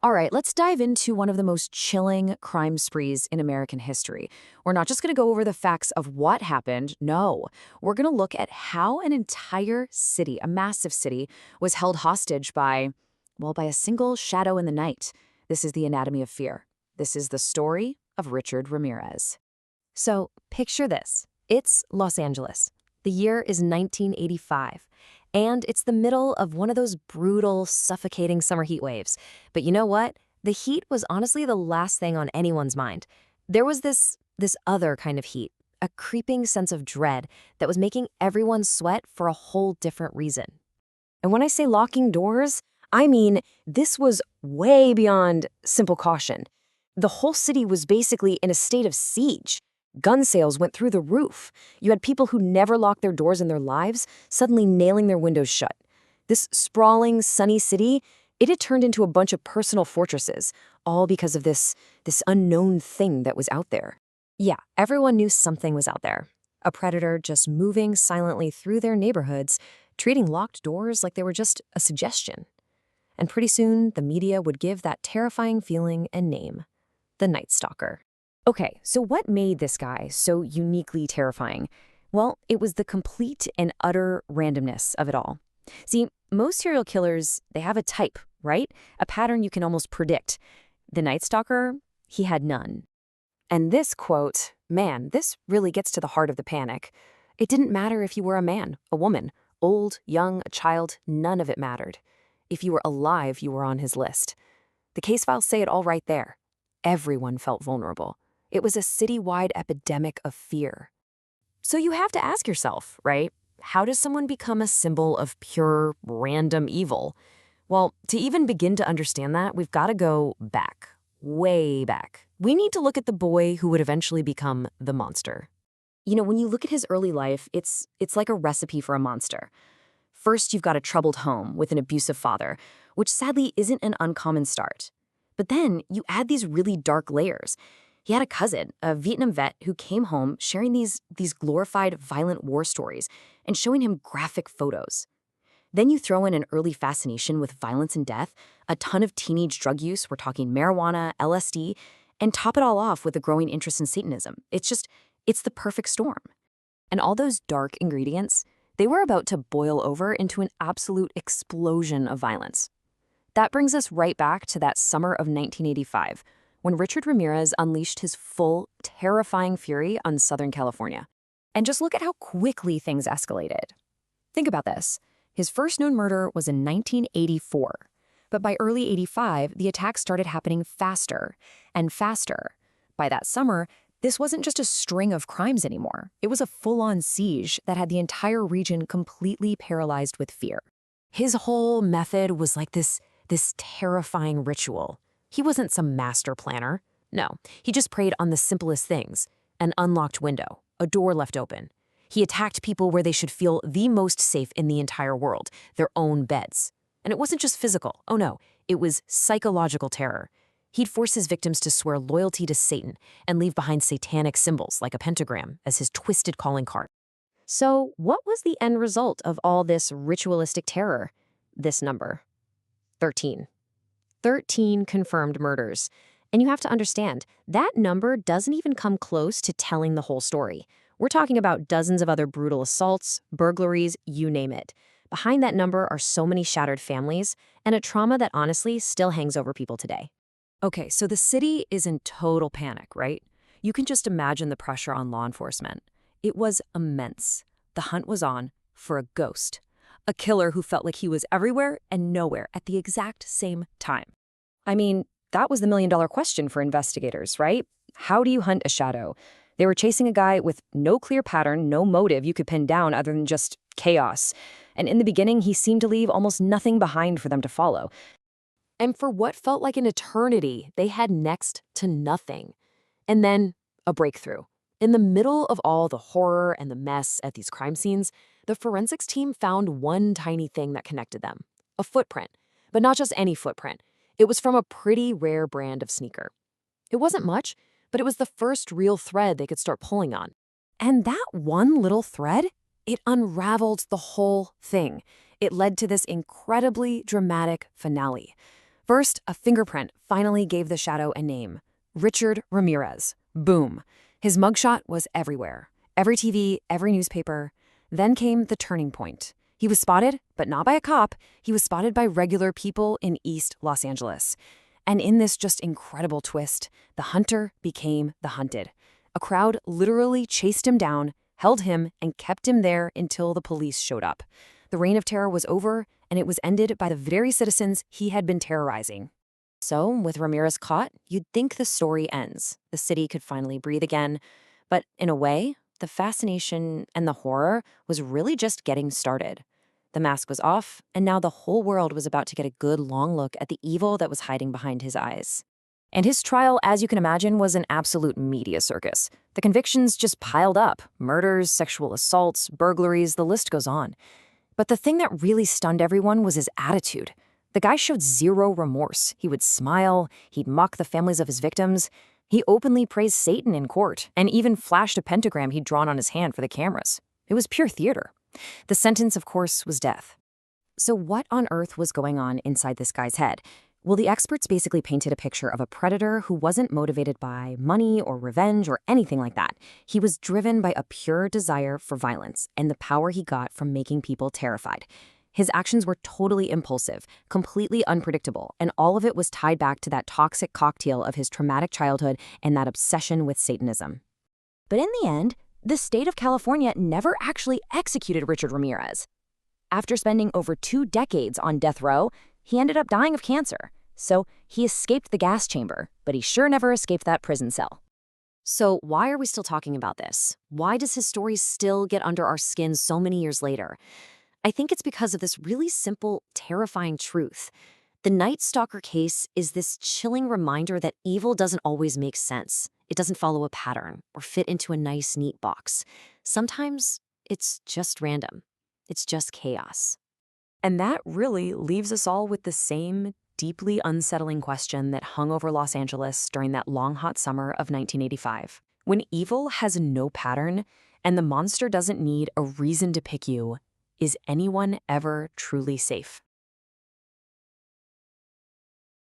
All right, let's dive into one of the most chilling crime sprees in American history. We're not just going to go over the facts of what happened. No, we're going to look at how an entire city, a massive city, was held hostage by, well, by a single shadow in the night. This is the anatomy of fear. This is the story of Richard Ramirez. So picture this. It's Los Angeles. The year is 1985. And it's the middle of one of those brutal, suffocating summer heat waves. But you know what? The heat was honestly the last thing on anyone's mind. There was this other kind of heat, a creeping sense of dread that was making everyone sweat for a whole different reason. And when I say locking doors, I mean this was way beyond simple caution. The whole city was basically in a state of siege. Gun sales went through the roof. You had people who never locked their doors in their lives suddenly nailing their windows shut. This sprawling, sunny city, it had turned into a bunch of personal fortresses, all because of this unknown thing that was out there. Yeah, everyone knew something was out there. A predator just moving silently through their neighborhoods, treating locked doors like they were just a suggestion. And pretty soon, the media would give that terrifying feeling a name: the Night Stalker. Okay, so what made this guy so uniquely terrifying? Well, it was the complete and utter randomness of it all. See, most serial killers, they have a type, right? A pattern you can almost predict. The Night Stalker, he had none. And this quote, man, this really gets to the heart of the panic. It didn't matter if you were a man, a woman, old, young, a child, none of it mattered. If you were alive, you were on his list. The case files say it all right there. Everyone felt vulnerable. It was a citywide epidemic of fear. So you have to ask yourself, right? How does someone become a symbol of pure, random evil? Well, to even begin to understand that, we've got to go back, way back. We need to look at the boy who would eventually become the monster. You know, when you look at his early life, it's like a recipe for a monster. First, you've got a troubled home with an abusive father, which sadly isn't an uncommon start. But then you add these really dark layers. He had a cousin, a Vietnam vet, who came home sharing these glorified violent war stories and showing him graphic photos. Then you throw in an early fascination with violence and death, a ton of teenage drug use, we're talking marijuana, LSD, and top it all off with a growing interest in Satanism. It's the perfect storm. And all those dark ingredients, they were about to boil over into an absolute explosion of violence. That brings us right back to that summer of 1985, when Richard Ramirez unleashed his full, terrifying fury on Southern California. And just look at how quickly things escalated. Think about this. His first known murder was in 1984. But by early 85, the attacks started happening faster and faster. By that summer, this wasn't just a string of crimes anymore. It was a full-on siege that had the entire region completely paralyzed with fear. His whole method was like this terrifying ritual. He wasn't some master planner. No, he just preyed on the simplest things: an unlocked window, a door left open. He attacked people where they should feel the most safe in the entire world, their own beds. And it wasn't just physical. Oh no, it was psychological terror. He'd force his victims to swear loyalty to Satan and leave behind satanic symbols like a pentagram as his twisted calling card. So what was the end result of all this ritualistic terror? This number: 13. 13 confirmed murders. And you have to understand, that number doesn't even come close to telling the whole story. We're talking about dozens of other brutal assaults, burglaries, you name it. Behind that number are so many shattered families and a trauma that honestly still hangs over people today. Okay, so the city is in total panic, right? You can just imagine the pressure on law enforcement. It was immense. The hunt was on for a ghost. A killer who felt like he was everywhere and nowhere at the exact same time. I mean, that was the million-dollar question for investigators, right? How do you hunt a shadow? They were chasing a guy with no clear pattern, no motive you could pin down other than just chaos. And in the beginning, he seemed to leave almost nothing behind for them to follow. And for what felt like an eternity, they had next to nothing. And then a breakthrough. In the middle of all the horror and the mess at these crime scenes, the forensics team found one tiny thing that connected them: a footprint. But not just any footprint. It was from a pretty rare brand of sneaker. It wasn't much, but it was the first real thread they could start pulling on. And that one little thread, it unraveled the whole thing. It led to this incredibly dramatic finale. First, a fingerprint finally gave the shadow a name. Richard Ramirez. Boom. His mugshot was everywhere. Every TV, every newspaper. Then came the turning point. He was spotted, but not by a cop. He was spotted by regular people in East Los Angeles. And in this just incredible twist, the hunter became the hunted. A crowd literally chased him down, held him, and kept him there until the police showed up. The reign of terror was over, and it was ended by the very citizens he had been terrorizing. So, with Ramirez caught, you'd think the story ends. The city could finally breathe again. But in a way, the fascination and the horror was really just getting started. The mask was off, and now the whole world was about to get a good long look at the evil that was hiding behind his eyes. And his trial, as you can imagine, was an absolute media circus. The convictions just piled up. Murders, sexual assaults, burglaries, the list goes on. But the thing that really stunned everyone was his attitude. The guy showed zero remorse. He would smile, he'd mock the families of his victims. He openly praised Satan in court, and even flashed a pentagram he'd drawn on his hand for the cameras. It was pure theater. The sentence, of course, was death. So what on earth was going on inside this guy's head? Well, the experts basically painted a picture of a predator who wasn't motivated by money or revenge or anything like that. He was driven by a pure desire for violence and the power he got from making people terrified. His actions were totally impulsive, completely unpredictable, and all of it was tied back to that toxic cocktail of his traumatic childhood and that obsession with Satanism. But in the end, the state of California never actually executed Richard Ramirez. After spending over 2 decades on death row, he ended up dying of cancer. So he escaped the gas chamber, but he sure never escaped that prison cell. So why are we still talking about this? Why does his story still get under our skin so many years later? I think it's because of this really simple, terrifying truth. The Night Stalker case is this chilling reminder that evil doesn't always make sense. It doesn't follow a pattern or fit into a nice, neat box. Sometimes it's just random. It's just chaos. And that really leaves us all with the same deeply unsettling question that hung over Los Angeles during that long, hot summer of 1985. When evil has no pattern and the monster doesn't need a reason to pick you, is anyone ever truly safe?